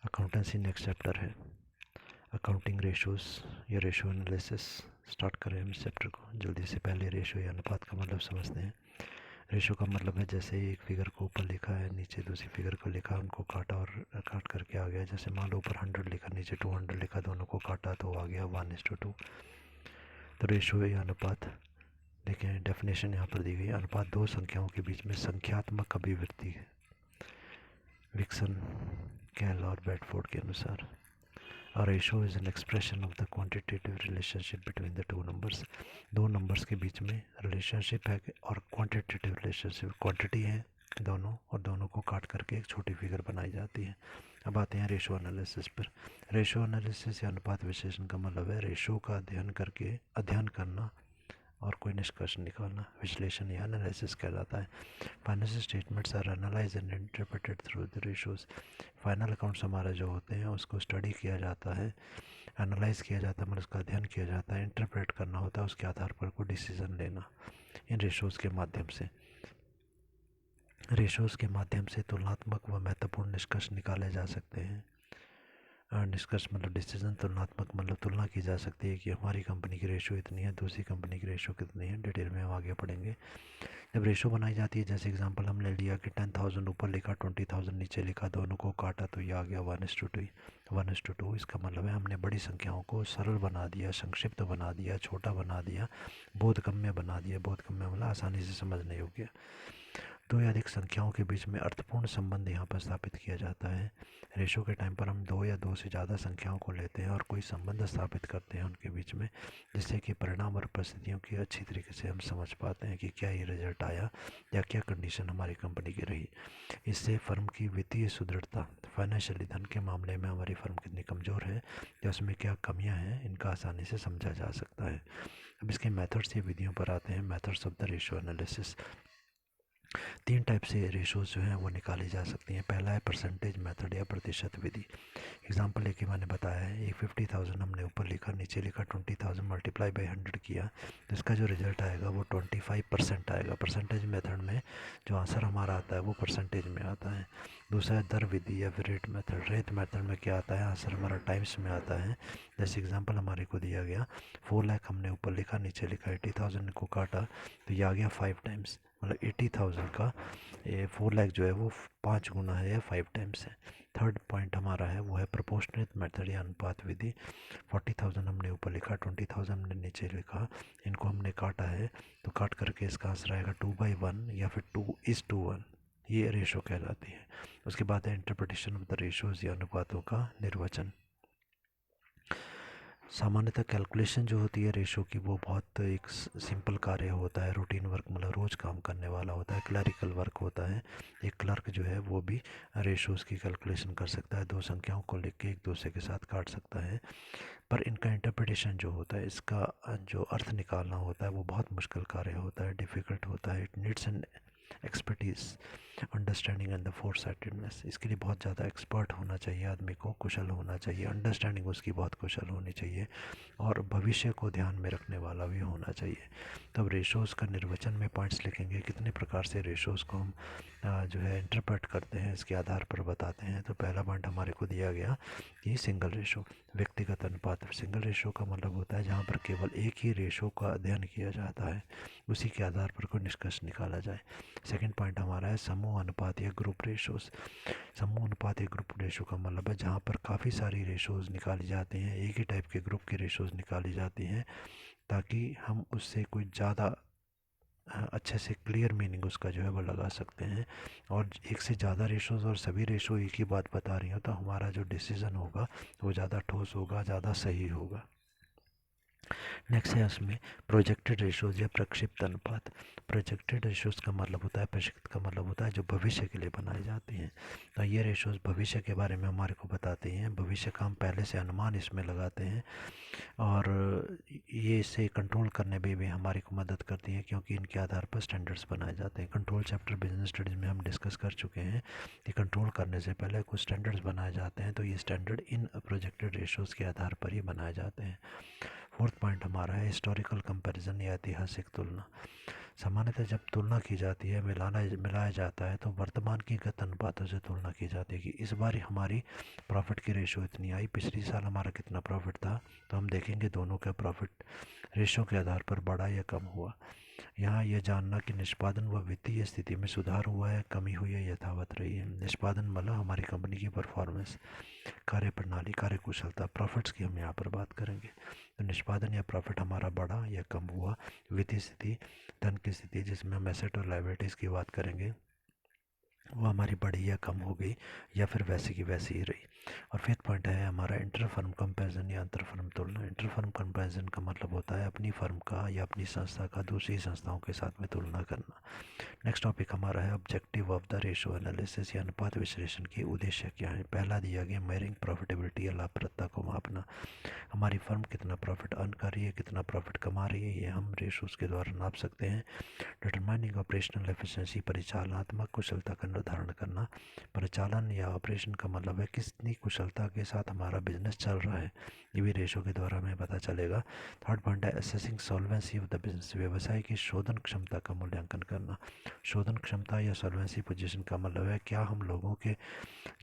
Accountancy next chapter है, accounting ratios या ratio analysis. Start करें हम इस चैप्टर को जल्दी से। पहले रेशो या अनुपात का मतलब समझते हैं। रेशो का मतलब है जैसे एक फिगर को ऊपर लिखा है, नीचे दूसरी फिगर को लिखा, उनको काटा और काट करके आ गया। जैसे मान लो ऊपर 100 लिखा, नीचे 200 लिखा, दोनों को काटा तो आ गया 1:2। तो रेशो या अनुपात देखें, डेफिनेशन यहाँ पर दी गई। अनुपात दो संख्याओं के बीच में संख्यात्मक अभिव्यक्ति है, विक्सन, कैल और बेडफोर्ड के अनुसार। A ratio is an expression of the quantitative relationship between the two numbers। दो नंबर्स के बीच में रिलेशनशिप है और क्वांटिटेटिव रिलेशनशिप, क्वांटिटी है दोनों, और दोनों को काट करके एक छोटी फिगर बनाई जाती है। अब आते हैं रेशो एनालिसिस पर। रेशो एनालिसिस या अनुपात विश्लेषण का मतलब है रेशो का अध्ययन करना और कोई निष्कर्ष निकालना, विश्लेषण या एनालिसिस कहलाता है। Financial statements are analyse and interpreted through the ratios. Final accounts हमारा जो होते हैं उसको स्टडी किया जाता है, एनालाइज किया जाता है, मतलब उसका अध्ययन किया जाता है, इंटरप्रेट करना होता है, उसके आधार पर कोई डिसीजन लेना इन रेशोज़ के माध्यम से। रेशोज़ के माध्यम से तुलनात्मक व महत्वपूर्ण निष्कर्ष निकाले जा सकते हैं। निष्कर्ष मतलब डिसीजन, तुलनात्मक मतलब तुलना की जा सकती है कि हमारी कंपनी की रेशो इतनी है, दूसरी कंपनी की रेशो कितनी है। डिटेल में हम आगे पढ़ेंगे। जब रेशो बनाई जाती है, जैसे एग्जांपल हमने लिया कि 10,000 ऊपर लिखा, 20,000 नीचे लिखा, दोनों को काटा तो ये आ गया 1:2। इसका मतलब है हमने बड़ी संख्याओं को सरल बना दिया, संक्षिप्त बना दिया, छोटा बना दिया, बोधगम्य बना दिया। बोधगम्य मतलब आसानी से समझने योग्य। दो या अधिक संख्याओं के बीच में अर्थपूर्ण संबंध यहाँ पर स्थापित किया जाता है। रेशो के टाइम पर हम दो या दो से ज़्यादा संख्याओं को लेते हैं और कोई संबंध स्थापित करते हैं उनके बीच में, जिससे कि परिणाम और परिस्थितियों की अच्छी तरीके से हम समझ पाते हैं कि क्या ये रिजल्ट आया या क्या कंडीशन हमारी कंपनी की रही। इससे फर्म की वित्तीय सुदृढ़ता, फाइनेंशियली धन के मामले में हमारी फर्म कितनी कमज़ोर है या उसमें क्या कमियाँ हैं, इनका आसानी से समझा जा सकता है। अब इसके मेथड्स या विधियों पर आते हैं। Methods of the ratio analysis. तीन टाइप से रेशोज़ जो हैं वो निकाली जा सकती हैं। पहला है परसेंटेज मेथड या प्रतिशत विधि। एग्जांपल लेके मैंने बताया है, एक 50,000 हमने ऊपर लिखा, नीचे लिखा 20,000 मल्टीप्लाई बाई 100 किया, तो इसका जो रिजल्ट आएगा वो 25% आएगा। परसेंटेज मेथड में जो आंसर हमारा आता है वो परसेंटेज में आता है। दूसरा है दर विधि या फिर रेट मेथड। रेट मेथड में क्या आता है, आंसर हमारा टाइम्स में आता है। जैसे एग्जाम्पल हमारे को दिया गया 4 लाख हमने ऊपर लिखा, नीचे लिखा, 80,000 को काटा तो ये आ गया 5 टाइम्स, मतलब 80,000 का 4 लाख जो है वो 5 गुना है या 5 टाइम्स है। थर्ड पॉइंट हमारा है वो है प्रोपोर्शनेट मेथड या अनुपात विधि। 40,000 हमने ऊपर लिखा, 20,000 हमने नीचे लिखा, इनको हमने काटा है तो काट करके इसका आंसर आएगा 2/1 या फिर 2:1। ये रेशो कहलाती है। उसके बाद है इंटरप्रिटेशन ऑफ द रेशोज़ या अनुपातों का निर्वचन। सामान्यतः कैलकुलेशन जो होती है रेशो की वो बहुत एक सिंपल कार्य होता है, रूटीन वर्क, मतलब रोज़ काम करने वाला होता है, क्लरिकल वर्क होता है। एक क्लर्क जो है वो भी रेशोज़ की कैलकुलेशन कर सकता है, दो संख्याओं को लिख के एक दूसरे के साथ काट सकता है। पर इनका इंटरप्रिटेशन जो होता है, इसका जो अर्थ निकालना होता है वो बहुत मुश्किल कार्य होता है, डिफ़िकल्ट होता है। It needs an expertise, understanding and the foresightedness. इसके लिए बहुत ज़्यादा एक्सपर्ट होना चाहिए आदमी को, कुशल होना चाहिए, अंडरस्टैंडिंग उसकी बहुत कुशल होनी चाहिए और भविष्य को ध्यान में रखने वाला भी होना चाहिए। तब रेशोज़ का निर्वचन में पॉइंट्स लिखेंगे, कितने प्रकार से रेशोज़ को हम जो है इंटरप्रेट करते हैं, इसके आधार पर बताते हैं। तो पहला पॉइंट हमारे को दिया गया कि सिंगल रेशो, व्यक्तिगत अनुपात। सिंगल रेशो का मतलब होता है जहाँ पर केवल एक ही रेशो का अध्ययन किया जाता है, उसी के आधार पर कोई निष्कर्ष निकाला जाए। सेकंड पॉइंट हमारा है समूह अनुपात या ग्रुप रेशोज़। समूह अनुपात या ग्रुप रेशो का मतलब है जहाँ पर काफ़ी सारी रेशोज़ निकाली जाती हैं, एक ही टाइप के ग्रुप की रेशोज़ निकाली जाती हैं, ताकि हम उससे कोई ज़्यादा अच्छे से क्लियर मीनिंग उसका जो है वो लगा सकते हैं। और एक से ज़्यादा रेशोज़ और सभी रेशो एक ही बात बता रही हो तो हमारा जो डिसीज़न होगा वो ज़्यादा ठोस होगा, ज़्यादा सही होगा। नेक्स्ट है उसमें प्रोजेक्टेड रेशोज़ या प्रक्षिप्त अनुपात। प्रोजेक्टेड रेशोज़ का मतलब होता है, प्रक्षिप्त का मतलब होता है जो भविष्य के लिए बनाई जाती हैं। तो ये रेशोज़ भविष्य के बारे में हमारे को बताती हैं, भविष्य का हम पहले से अनुमान इसमें लगाते हैं और ये इसे कंट्रोल करने में भी हमारी को मदद करती है, क्योंकि इनके आधार पर स्टैंडर्ड्स बनाए जाते हैं। कंट्रोल चैप्टर बिजनेस स्टडीज़ में हम डिस्कस कर चुके हैं कि कंट्रोल करने से पहले कुछ स्टैंडर्ड्स बनाए जाते हैं, तो ये स्टैंडर्ड इन प्रोजेक्टेड रेशोज़ के आधार पर ही बनाए जाते हैं। फोर्थ पॉइंट हमारा है हिस्टोरिकल कंपैरिजन या ऐतिहासिक तुलना। सामान्यतः जब तुलना की जाती है, मिलाया जाता है, तो वर्तमान की गत अनुपातों से तुलना की जाती है कि इस बार हमारी प्रॉफिट की रेशो इतनी आई, पिछले साल हमारा कितना प्रॉफिट था। तो हम देखेंगे दोनों का प्रॉफिट रेशो के आधार पर बढ़ा या कम हुआ। यहाँ यह जानना कि निष्पादन व वित्तीय स्थिति में सुधार हुआ है, कमी हुई है, यथावत रही है। निष्पादन मतलब हमारी कंपनी की परफॉर्मेंस, कार्यप्रणाली, कार्यकुशलता, प्रॉफिट्स की हम यहाँ पर बात करेंगे। तो निष्पादन या प्रॉफिट हमारा बढ़ा या कम हुआ। वित्तीय स्थिति, धन की स्थिति जिसमें हम एसेट और लायबिलिटीज़ की बात करेंगे, वो हमारी बढ़ी या कम हो गई या फिर वैसी की वैसी ही रही। और फिफ्थ पॉइंट है हमारा इंटर फर्म कंपैरिजन या अंतर फर्म तुलना। इंटर फर्म कंपैरिजन का मतलब होता है अपनी फर्म का या अपनी संस्था का दूसरी संस्थाओं के साथ में तुलना करना। नेक्स्ट टॉपिक हमारा है objective of the ratio analysis या अनुपात विश्लेषण के उद्देश्य क्या है। पहला दिया गया मेजरिंग प्रॉफिटेबिलिटी या लाभप्रदता को मापना। हमारी फर्म कितना प्रॉफिट अर्न कर रही है, कितना प्रॉफिट कमा रही है, ये हम रेशोज के द्वारा नाप सकते हैं। डिटरमाइनिंग ऑपरेशनल एफिशिएंसी, परिचालनात्मक कुशलता का निर्धारण करना। परिचालन या ऑपरेशन का मतलब है कितनी कुशलता के साथ हमारा बिजनेस चल रहा है, ये भी रेशो के द्वारा हमें पता चलेगा। थर्ड पॉइंट है assessing solvency of the business, व्यवसाय की शोधन क्षमता का मूल्यांकन करना। शोधन क्षमता या सॉल्वेंसी पोजीशन का मतलब है क्या हम लोगों के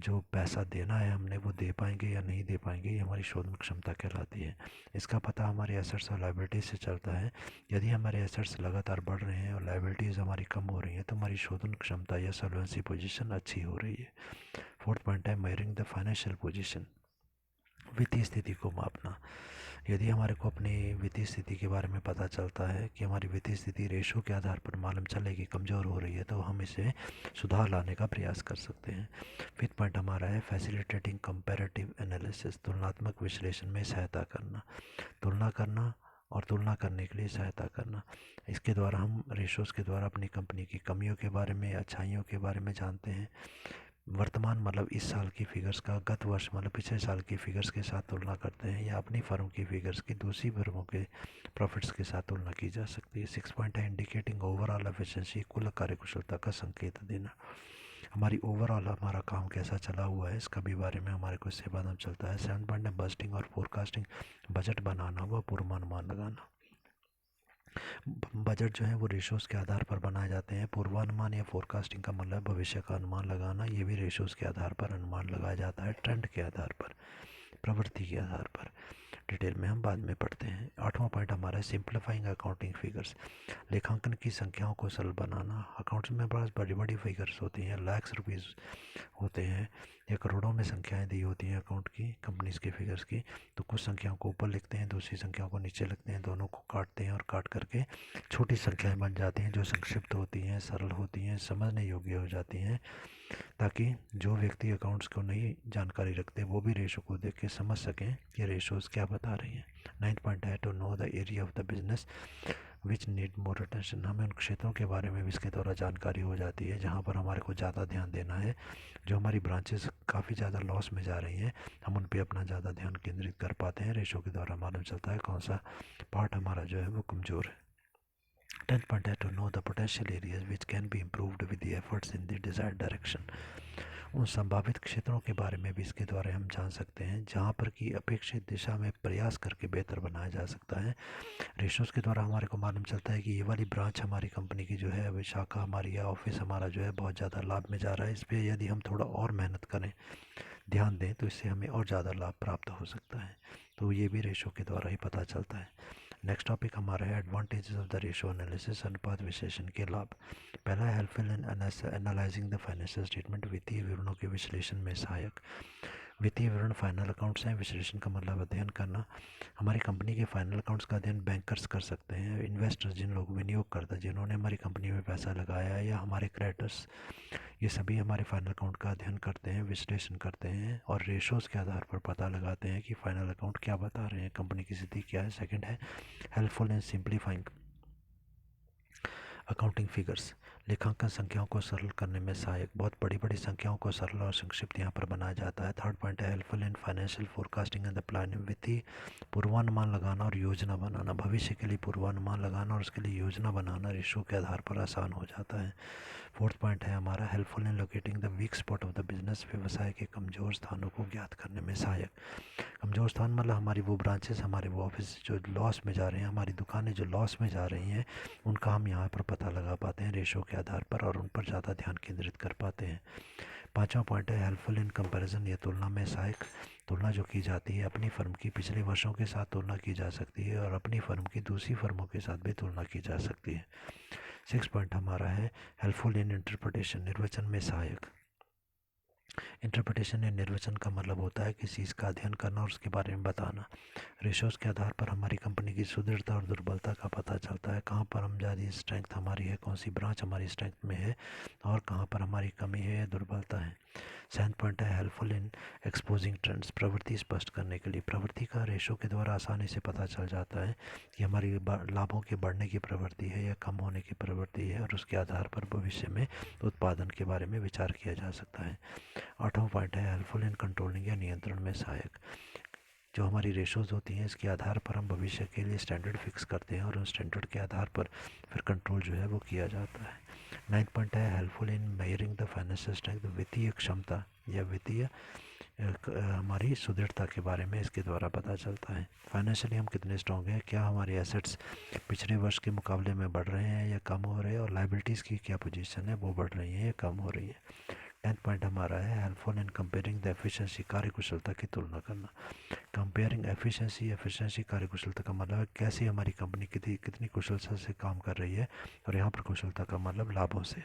जो पैसा देना है हमने वो दे पाएंगे या नहीं दे पाएंगे, ये हमारी शोधन क्षमता कहलाती है। इसका पता हमारे एसेट्स और लायबिलिटीज से चलता है। यदि हमारे एसेट्स लगातार बढ़ रहे हैं और लायबिलिटीज़ हमारी कम हो रही हैं तो हमारी शोधन क्षमता या सॉल्वेंसी पोजीशन अच्छी हो रही है। फोर्थ पॉइंट है मेजरिंग द फाइनेंशियल पोजीशन, वित्तीय स्थिति को मापना। यदि हमारे को अपनी वित्तीय स्थिति के बारे में पता चलता है कि हमारी वित्तीय स्थिति रेशो के आधार पर मालूम चलेगी कमज़ोर हो रही है, तो हम इसे सुधार लाने का प्रयास कर सकते हैं। फिफ्थ पॉइंट हमारा है फैसिलिटेटिंग कंपैरेटिव एनालिसिस, तुलनात्मक विश्लेषण में सहायता करना। तुलना करना और तुलना करने के लिए सहायता करना। इसके द्वारा हम रेशोज़ के द्वारा अपनी कंपनी की कमियों के बारे में, अच्छाइयों के बारे में जानते हैं। वर्तमान मतलब इस साल की फिगर्स का गत वर्ष मतलब पिछले साल की फिगर्स के साथ तुलना करते हैं, या अपनी फर्म की फिगर्स की दूसरी फर्मों के प्रॉफिट्स के साथ तुलना की जा सकती है। सिक्स पॉइंट है इंडिकेटिंग ओवरऑल एफिशिएंसी, कुल कार्यकुशलता का संकेत देना। हमारी ओवरऑल हमारा काम कैसा चला हुआ है इसका भी बारे में हमारे को इससे पता चलता है। सेवन पॉइंट है बजटिंग और फोरकास्टिंग, बजट बनाना व पूर्वानुमान लगाना। बजट जो है वो रेशोज़ के आधार पर बनाए जाते हैं। पूर्वानुमान या फोरकास्टिंग का मतलब भविष्य का अनुमान लगाना, ये भी रेशोज़ के आधार पर अनुमान लगाया जाता है, ट्रेंड के आधार पर, प्रवृत्ति के आधार पर। डिटेल में हम बाद में पढ़ते हैं। आठवां पॉइंट हमारा है सिंप्लीफाइंग अकाउंटिंग फिगर्स, लेखांकन की संख्याओं को सरल बनाना। अकाउंट्स में बड़ा बड़ी बड़ी फिगर्स होती हैं, लाख्स रुपीज़ होते हैं या करोड़ों में संख्याएं दी होती हैं अकाउंट की, कंपनीज के फिगर्स की। तो कुछ संख्याओं को ऊपर लिखते हैं, दूसरी संख्याओं को नीचे लिखते हैं, दोनों को काटते हैं और काट करके छोटी संख्याएं बन जाती हैं जो संक्षिप्त होती हैं, सरल होती हैं, समझने योग्य हो जाती हैं, ताकि जो व्यक्ति अकाउंट्स को नहीं जानकारी रखते वो भी रेशो को देख के समझ सकें कि रेशोज़ क्या बता रही हैं। नाइन्थ पॉइंट है to know the area of the business which need more attention, हमें उन क्षेत्रों के बारे में भी इसके द्वारा जानकारी हो जाती है जहाँ पर हमारे को ज़्यादा ध्यान देना है। जो हमारी ब्रांचेस काफ़ी ज़्यादा लॉस में जा रही हैं, हम उन पर अपना ज़्यादा ध्यान केंद्रित कर पाते हैं। रेशो के द्वारा मालूम चलता है कौन सा पार्ट हमारा जो है वो कमज़ोर है। 10th point है to know the potential areas which can be improved with the efforts in the desired direction, उन संभावित क्षेत्रों के बारे में भी इसके द्वारा हम जान सकते हैं जहाँ पर कि अपेक्षित दिशा में प्रयास करके बेहतर बनाया जा सकता है। रेशोज़ के द्वारा हमारे को मालूम चलता है कि ये वाली ब्रांच हमारी कंपनी की जो है, अभी शाखा हमारी या ऑफिस हमारा जो है बहुत ज़्यादा लाभ में जा रहा है, इस पर यदि हम थोड़ा और मेहनत करें, ध्यान दें, तो इससे हमें और ज़्यादा लाभ प्राप्त हो सकता है। तो ये भी रेशो के द्वारा ही पता चलता है। नेक्स्ट टॉपिक हमारा है advantages of the ratio analysis, अनुपात विश्लेषण के लाभ। पहला है helpful in analysing the financial statement, वित्तीय विवरणों के विश्लेषण में सहायक। वित्तीय विवरण फाइनल अकाउंट्स हैं, विश्लेषण का मतलब अध्ययन करना। हमारी कंपनी के फाइनल अकाउंट्स का अध्ययन बैंकर्स कर सकते हैं, इन्वेस्टर्स जिन लोग विनियोगकर्ता जिन्होंने हमारी कंपनी में पैसा लगाया है, या हमारे क्रेडिटर्स, ये सभी हमारे फाइनल अकाउंट का अध्ययन करते हैं, विश्लेषण करते हैं और रेशोज़ के आधार पर पता लगाते हैं कि फाइनल अकाउंट क्या बता रहे हैं, कंपनी की स्थिति क्या है। सेकंड है helpful in simplifying accounting figures, लेखांकन संख्याओं को सरल करने में सहायक, बहुत बड़ी बड़ी संख्याओं को सरल और संक्षिप्त यहाँ पर बनाया जाता है। थर्ड पॉइंट है helpful in financial forecasting and the planning, वित्तीय पूर्वानुमान लगाना और योजना बनाना, भविष्य के लिए पूर्वानुमान लगाना और उसके लिए योजना बनाना रेशो के आधार पर आसान हो जाता है। फोर्थ पॉइंट है हमारा helpful in locating the week spot of the business, व्यवसाय के कमजोर स्थानों को ज्ञात करने में सहायक। कमज़ोर स्थान मतलब हमारी वो ब्रांचेस, हमारे वो ऑफिस जो लॉस में जा रहे हैं, हमारी दुकानें जो लॉस में जा रही हैं, उनका हम यहाँ पर पता लगा पाते हैं रेशो के आधार पर और उन पर ज़्यादा ध्यान केंद्रित कर पाते हैं। पांचवा पॉइंट है हेल्पफुल इन कंपैरिजन, ये तुलना में सहायक। तुलना जो की जाती है अपनी फर्म की पिछले वर्षों के साथ तुलना की जा सकती है और अपनी फर्म की दूसरी फर्मों के साथ भी तुलना की जा सकती है। सिक्स पॉइंट हमारा है हेल्पफुल इन इंटरप्रिटेशन, निर्वचन में सहायक। इंटरप्रिटेशन या निर्वचन का मतलब होता है किसी चीज़ का अध्ययन करना और उसके बारे में बताना। रेशोज़ के आधार पर हमारी कंपनी की सुदृढ़ता और दुर्बलता का पता चलता है, कहाँ पर हम ज़्यादा स्ट्रेंथ हमारी है, कौन सी ब्रांच हमारी स्ट्रेंथ में है और कहाँ पर हमारी कमी है या दुर्बलता है। सेवंथ पॉइंट है हेल्पफुल इन एक्सपोजिंग ट्रेंड्स, प्रवृत्ति स्पष्ट करने के लिए। प्रवृत्ति का रेशो के द्वारा आसानी से पता चल जाता है कि हमारी लाभों के बढ़ने की प्रवृत्ति है या कम होने की प्रवृत्ति है और उसके आधार पर भविष्य में उत्पादन के बारे में विचार किया जा सकता है। आठवां पॉइंट है हेल्पफुल इन कंट्रोलिंग या नियंत्रण में सहायक। जो हमारी रेशोज़ होती हैं इसके आधार पर हम भविष्य के लिए स्टैंडर्ड फिक्स करते हैं और उन स्टैंडर्ड के आधार पर फिर कंट्रोल जो है वो किया जाता है। नाइन्थ पॉइंट है helpful in measuring the financial strength, वित्तीय क्षमता या वित्तीय हमारी सुदृढ़ता के बारे में इसके द्वारा पता चलता है। फाइनेंशियली हम कितने स्ट्रॉन्ग हैं, क्या हमारे एसेट्स पिछले वर्ष के मुकाबले में बढ़ रहे हैं या कम हो रहे हैं और लाइबिलिटीज़ की क्या पोजीशन है, वो बढ़ रही है या कम हो रही है। 10th पॉइंट हमारा है helpful in comparing the efficiency, कार्यकुशलता की तुलना करना। कंपेयरिंग एफिशिएंसी कार्यकुशलता का मतलब है कैसे हमारी कंपनी कितनी कुशलता से काम कर रही है और यहाँ पर कुशलता का मतलब लाभों से।